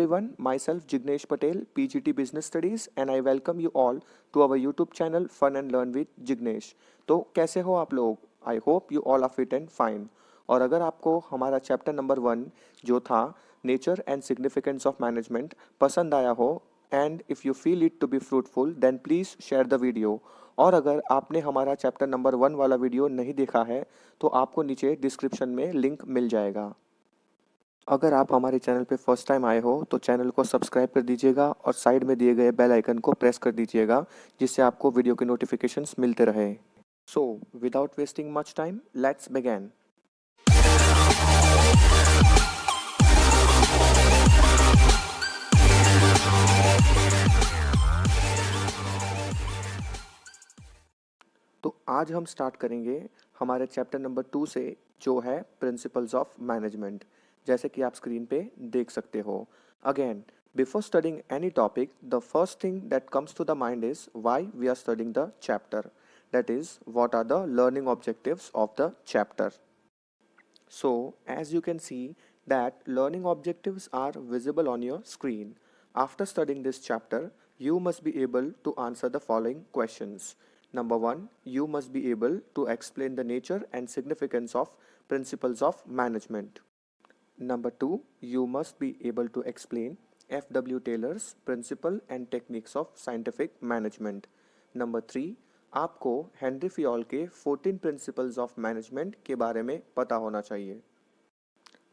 everyone, myself Jignesh Patel, PGT Business Studies, and I welcome you all to our YouTube channel Fun and Learn with Jignesh. तो कैसे हो आप लोग? I hope you all are fit and fine. और अगर आपको हमारा chapter number 1 जो था nature and significance of management पसंद आया हो and if you feel it to be fruitful then please share the video. और अगर आपने हमारा चैप्टर नंबर 1 वाला वीडियो नहीं देखा है तो आपको नीचे डिस्क्रिप्शन में लिंक मिल जाएगा. अगर आप हमारे चैनल पे फर्स्ट टाइम आए हो तो चैनल को सब्सक्राइब कर दीजिएगा और साइड में दिए गए बेल आइकन को प्रेस कर दीजिएगा जिससे आपको वीडियो के नोटिफिकेशंस मिलते रहे. So without wasting much time let's begin. तो आज हम स्टार्ट करेंगे हमारे चैप्टर नंबर 2 से जो है प्रिंसिपल्स ऑफ मैनेजमेंट, जैसे कि आप स्क्रीन पे देख सकते हो. Again before studying any topic the first thing that comes to the mind is why we are studying the chapter, that is what are the learning objectives of the chapter. So, as you can see that learning objectives are visible on your screen. After studying this chapter, you must be able to answer the following questions. Number 1, you must be able to explain the nature and significance of principles of management. Number 2, you must be able to explain F.W. Taylor's principle and techniques of scientific management. Number 3, आपको Henry फियोल के 14 principles of management के बारे में पता होना चाहिए.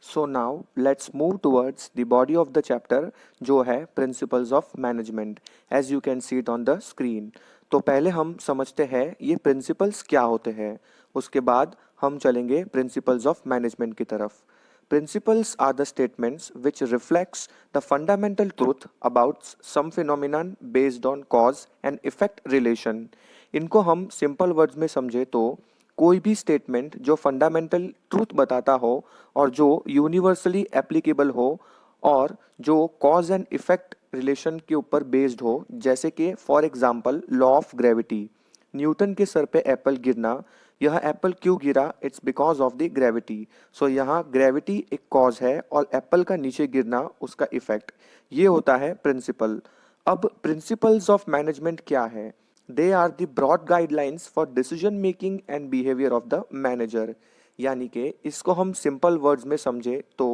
So now let's move towards the body of the chapter जो है principles of management, as you can see it on the screen. तो पहले हम समझते हैं ये प्रिंसिपल्स क्या होते हैं, उसके बाद हम चलेंगे प्रिंसिपल्स ऑफ मैनेजमेंट की तरफ. Principles are the statements which reflects the fundamental truth about some phenomenon based on cause and effect relation. इनको हम सिंपल वर्ड्स में समझे तो कोई भी स्टेटमेंट जो फंडामेंटल ट्रूथ बताता हो और जो यूनिवर्सली एप्लीकेबल हो और जो कॉज एंड इफेक्ट रिलेशन के ऊपर बेस्ड हो, जैसे कि for example law of gravity. Newton के सर पे एप्पल गिरना, यह एप्पल क्यों गिरा? It's because of the gravity. So यहाँ ग्रेविटी एक कॉज है और एप्पल का नीचे गिरना उसका इफेक्ट. ये होता है प्रिंसिपल. अब प्रिंसिपल्स ऑफ मैनेजमेंट क्या है? They are the broad guidelines for decision making and behaviour of the manager. यानी कि इसको हम सिंपल वर्ड्स में समझे तो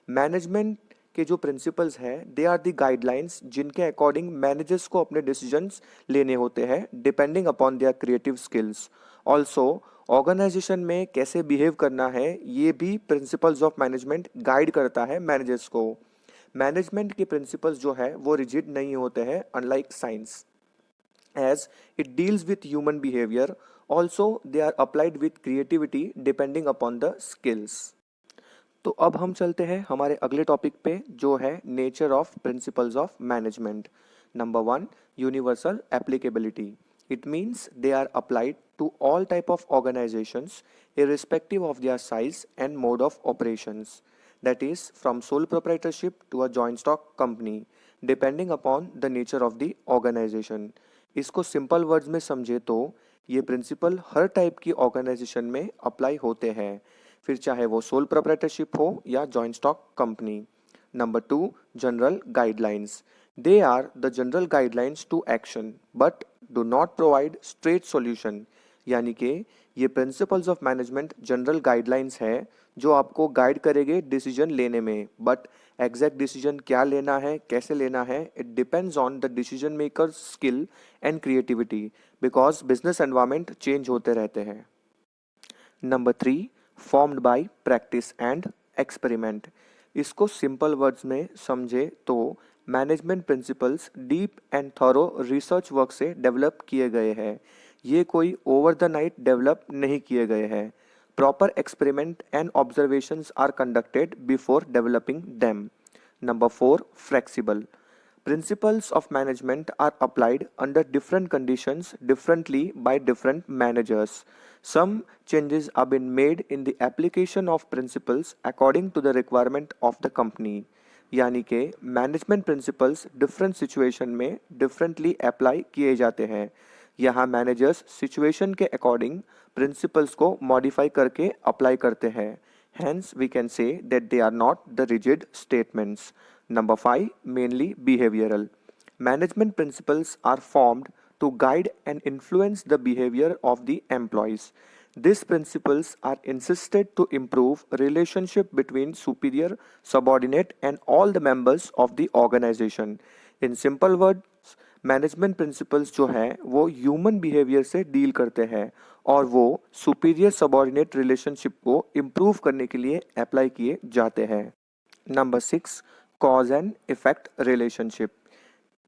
मैनेजमेंट के जो प्रिंसिपल्स हैं दे आर द गाइडलाइंस जिनके अकॉर्डिंग मैनेजर्स को अपने डिसीजंस लेने होते हैं depending upon their creative skills. Also organisation में कैसे बिहेव करना है ये भी प्रिंसिपल्स ऑफ मैनेजमेंट गाइड करता है मैनेजर्स को. मैनेजमेंट के प्रिंसिपल्स जो है वो रिजिड नहीं होते हैं unlike science, as it deals with human behaviour. Also they are applied with creativity depending upon the skills. तो अब हम चलते हैं हमारे अगले टॉपिक पे जो है nature of principles of management. Number 1, universal applicability. It means they are applied to all type of organizations irrespective of their size and mode of operations. That is from sole proprietorship to a joint stock company depending upon the nature of the organization. इसको simple words में समझे तो ये principal हर type की organisation में apply होते हैं, फिर चाहे वो सोल प्रोप्राइटरशिप हो या joint stock company. Number 2, general guidelines. They are the general guidelines to action but do not provide straight solution. यानी कि ये principles of management general guidelines है जो आपको गाइड करेंगे डिसीजन लेने में, बट एग्जैक्ट डिसीजन क्या लेना है, कैसे लेना है, it depends on the decision maker skill and creativity because business environment change होते रहते हैं. Number 3, formed by practice and experiment. इसको सिंपल वर्ड्स में समझे तो management principles deep and thorough research work से डेवलप किए गए हैं. ये कोई ओवर द नाइट डेवलप नहीं किए गए हैं. Proper experiment and observations are conducted before developing them. Number 4, flexible. Principles of management are applied under different conditions differently by different managers. Some changes have been made in the application of principles according to the requirement of the company. यानी कि management principles different situation में differently apply किए जाते हैं. यहाँ managers situation के according principles को modify करके अप्लाई करते हैं. Hence, we can say that they are not the rigid statements. Number 5, mainly behavioral. Management principles are formed to guide and influence the behavior of the employees. These principles are insisted to improve relationship between superior, subordinate and all the members of the organization. In simple words, management principles जो हैं वो human behaviour से deal करते हैं और वो superior subordinate relationship को improve करने के लिए अप्लाई किए जाते हैं. Number 6, cause and effect relationship.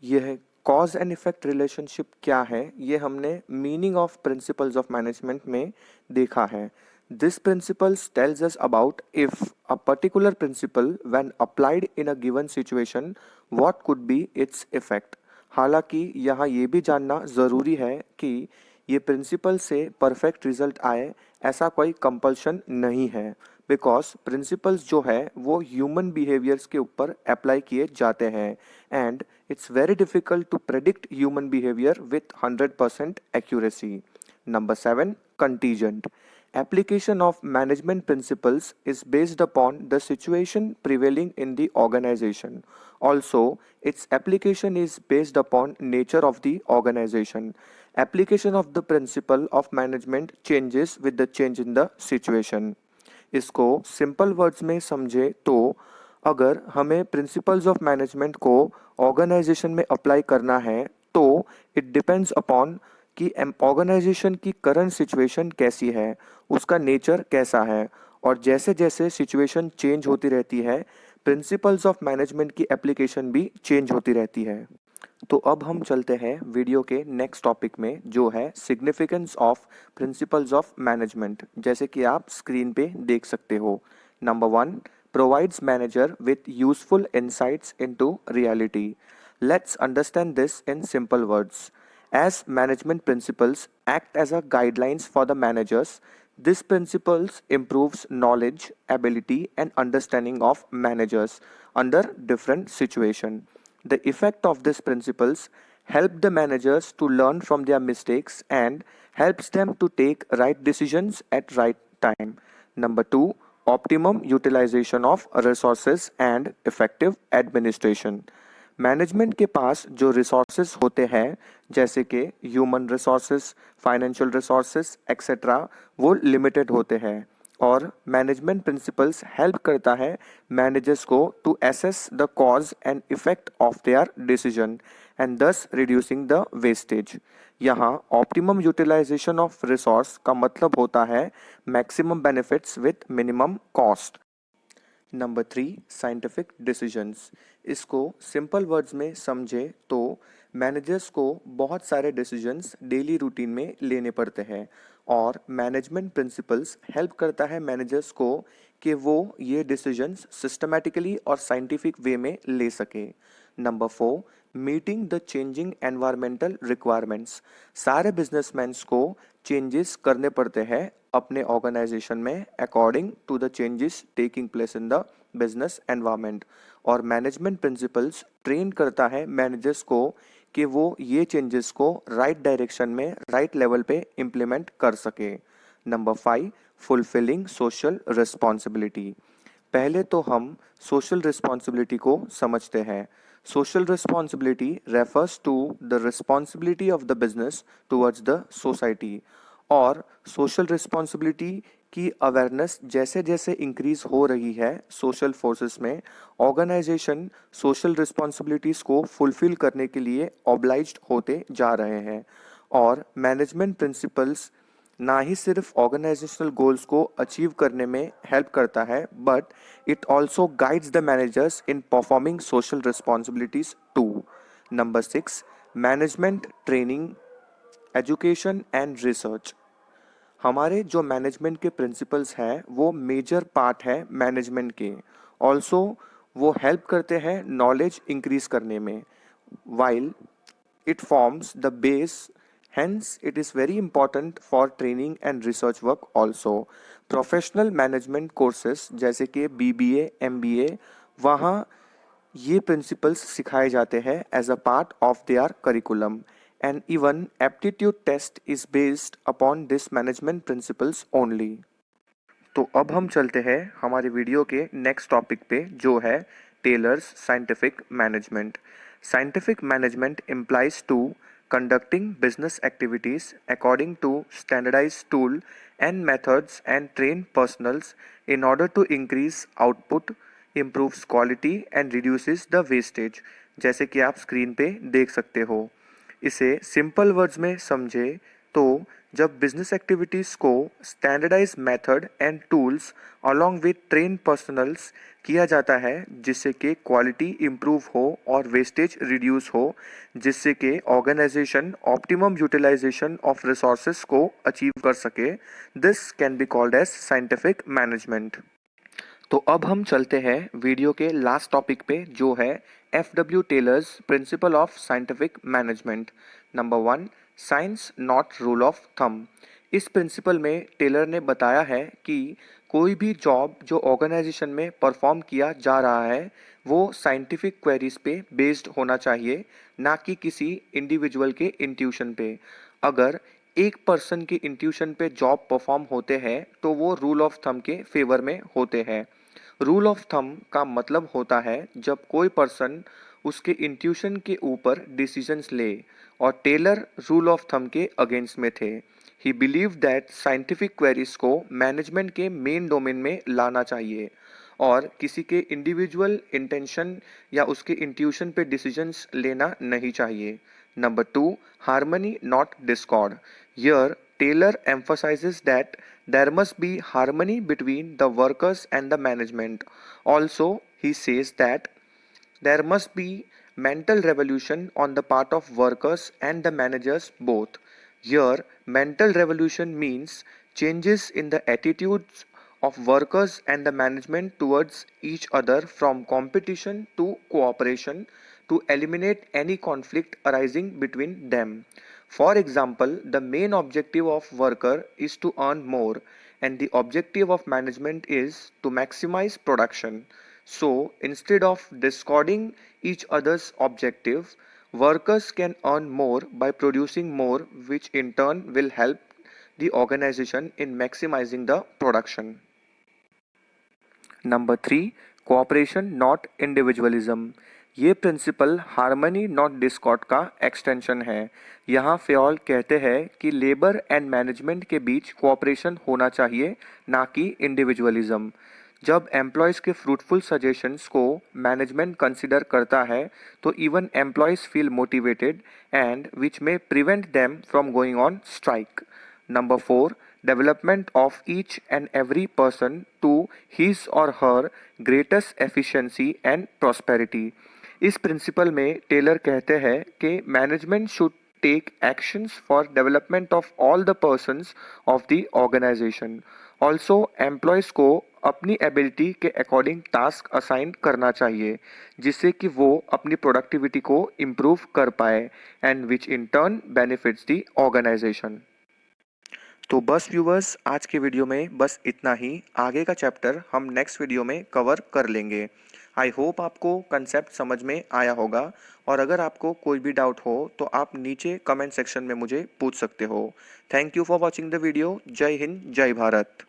यह कॉज एंड इफेक्ट रिलेशनशिप क्या है ये हमने meaning of principles of management में देखा है. This principles tells us about if a particular principle when applied in a given situation what could be its effect. हालांकि यहाँ ये भी जानना ज़रूरी है कि ये प्रिंसिपल से परफेक्ट रिजल्ट आए ऐसा कोई कंपल्शन नहीं है, बिकॉज प्रिंसिपल्स जो है वो ह्यूमन बिहेवियर्स के ऊपर अप्लाई किए जाते हैं and it's very difficult to predict human behavior with 100% accuracy. Number 7, contingent. Application of management principles is based upon the situation prevailing in the organization. Also, its application is based upon nature of the organization. Application of the principle of management changes with the change in the situation. इसको simple words में समझे तो अगर हमें principles of management को organisation में apply करना है तो इट डिपेंड्स अपॉन कि ऑर्गेनाइजेशन की करंट सिचुएशन कैसी है, उसका नेचर कैसा है और जैसे जैसे सिचुएशन चेंज होती रहती है प्रिंसिपल्स ऑफ मैनेजमेंट की एप्लीकेशन भी चेंज होती रहती है. तो अब हम चलते हैं वीडियो के नेक्स्ट टॉपिक में जो है significance of principles of management, जैसे कि आप स्क्रीन पे देख सकते हो. Number 1, provides manager with useful insights into reality. Let's understand this in simple words. As management principles act as a guidelines for the managers, these principles improves knowledge, ability and understanding of managers under different situation. The effect of these principles help the managers to learn from their mistakes and helps them to take right decisions at right time. Number 2, optimum utilization of resources and effective administration. Management के पास जो resources होते हैं जैसे कि human resources, financial resources etcetera, वो limited होते हैं और मैनेजमेंट प्रिंसिपल्स हेल्प करता है मैनेजर्स को to assess the cause and effect of their decision and thus reducing the wastage. यहाँ ऑप्टिमम यूटिलाइजेशन ऑफ रिसोर्स का मतलब होता है maximum benefits with minimum cost. Number 3, scientific decisions. इसको सिंपल वर्ड्स में समझे तो मैनेजर्स को बहुत सारे डिसीजंस डेली रूटीन में लेने पड़ते हैं और मैनेजमेंट प्रिंसिपल्स हेल्प करता है मैनेजर्स को कि वो ये डिसीजंस सिस्टमैटिकली और साइंटिफिक वे में ले सके. Number 4, meeting the changing environmental requirements. सारे बिजनेसमैन्स को चेंजेस करने पड़ते हैं अपने ऑर्गेनाइजेशन में according to the changes taking place in the business environment और मैनेजमेंट प्रिंसिपल्स ट्रेन करता है मैनेजर्स को कि वो ये चेंजेस को राइट डायरेक्शन में राइट लेवल पे इम्प्लीमेंट कर सके. Number 5, fulfilling social responsibility. पहले तो हम सोशल रिस्पॉन्सिबिलिटी को समझते हैं. Social responsibility refers to the responsibility of the business towards the society और सोशल रिस्पॉन्सिबिलिटी की अवेयरनेस जैसे जैसे इंक्रीज हो रही है सोशल फोर्सेस में, ऑर्गेनाइजेशन सोशल रिस्पॉन्सिबिलिटीज़ को फुलफिल करने के लिए ऑब्लाइज्ड होते जा रहे हैं और मैनेजमेंट प्रिंसिपल्स ना ही सिर्फ ऑर्गेनाइजेशनल गोल्स को अचीव करने में हेल्प करता है but it also guides the managers in performing social responsibilities too. Number 6, management training, education and research. हमारे जो मैनेजमेंट के प्रिंसिपल्स हैं वो मेजर पार्ट है मैनेजमेंट के. ऑल्सो वो हेल्प करते हैं नॉलेज इंक्रीज करने में while it forms the base, hence it is very important for training and research work also. Professional management courses जैसे कि BBA, MBA, वहाँ ये principles सिखाए जाते हैं as a part of their curriculum and even aptitude test is based upon this management principles only. तो अब हम चलते हैं हमारे वीडियो के नेक्स्ट टॉपिक पे जो है Taylor's scientific management. Scientific management implies to conducting business activities according to standardized tool and methods and trained personals in order to increase output, improves quality and reduces the wastage. जैसे कि आप screen पे देख सकते हो। इसे simple words में समझे तो जब बिजनेस एक्टिविटीज़ को standardise method and tools along with train personnels किया जाता है जिससे कि क्वालिटी इम्प्रूव हो और वेस्टेज रिड्यूस हो, जिससे कि organisation optimum utilisation of resources को अचीव कर सके। This can be called as scientific management. तो अब हम चलते हैं वीडियो के लास्ट टॉपिक पे जो है F.W. Taylor's principle of scientific management. Number 1, science not rule of thumb. इस प्रिंसिपल में टेलर ने बताया है कि कोई भी जॉब जो ऑर्गेनाइजेशन में परफॉर्म किया जा रहा है वो साइंटिफिक क्वेरीज पे बेस्ड होना चाहिए, ना कि किसी इंडिविजुअल के इंट्यूशन पे। अगर एक पर्सन के इंट्यूशन पे जॉब परफॉर्म होते हैं तो वो रूल ऑफ थंब के फेवर में होते हैं। रूल ऑफ थंब का मतलब होता है जब कोई पर्सन उसके इंट्यूशन के ऊपर डिसीजंस ले, और टेलर रूल ऑफ थंब के अगेंस्ट में थे। ही बिलीव दैट साइंटिफिक क्वेरीज को मैनेजमेंट के मेन डोमेन में लाना चाहिए और किसी के इंडिविजुअल इंटेंशन या उसके इंट्यूशन पे डिसीजंस लेना नहीं चाहिए। Number 2, harmony not Discord. Here, Taylor emphasizes that there must be harmony between the workers and the management. Also, he says that there must be mental revolution on the part of workers and the managers both. Here, mental revolution means changes in the attitudes of workers and the management towards each other, from competition to cooperation, to eliminate any conflict arising between them. For example, the main objective of worker is to earn more and the objective of management is to maximize production. So, instead of discarding each other's objective, workers can earn more by producing more, which in turn will help the organization in maximizing the production. Number 3, cooperation not individualism. ये principal harmony not Discord का extension है। यहाँ Fayol कहते हैं कि labour and management के बीच cooperation होना चाहिए, ना कि इंडिविजुअलिज्म। जब एम्प्लॉयज़ के फ्रूटफुल सजेशंस को मैनेजमेंट कंसिडर करता है तो even employees feel motivated and which में prevent them from going on strike. Number 4, development of each and every person to his or her greatest efficiency and prosperity. इस principle में Taylor कहते हैं कि management should take actions for development of all the persons of the organisation. Also employees को अपनी ability के according task assign करना चाहिए जिससे कि वो अपनी प्रोडक्टिविटी को इम्प्रूव कर पाए and which in turn benefits the organisation. तो बस व्यूवर्स, आज के वीडियो में बस इतना ही। आगे का चैप्टर हम नेक्स्ट वीडियो में कवर कर लेंगे। आई होप आपको कंसेप्ट समझ में आया होगा, और अगर आपको कोई भी डाउट हो तो आप नीचे कमेंट सेक्शन में मुझे पूछ सकते हो। Thank you for watching the video. जय हिंद, जय भारत।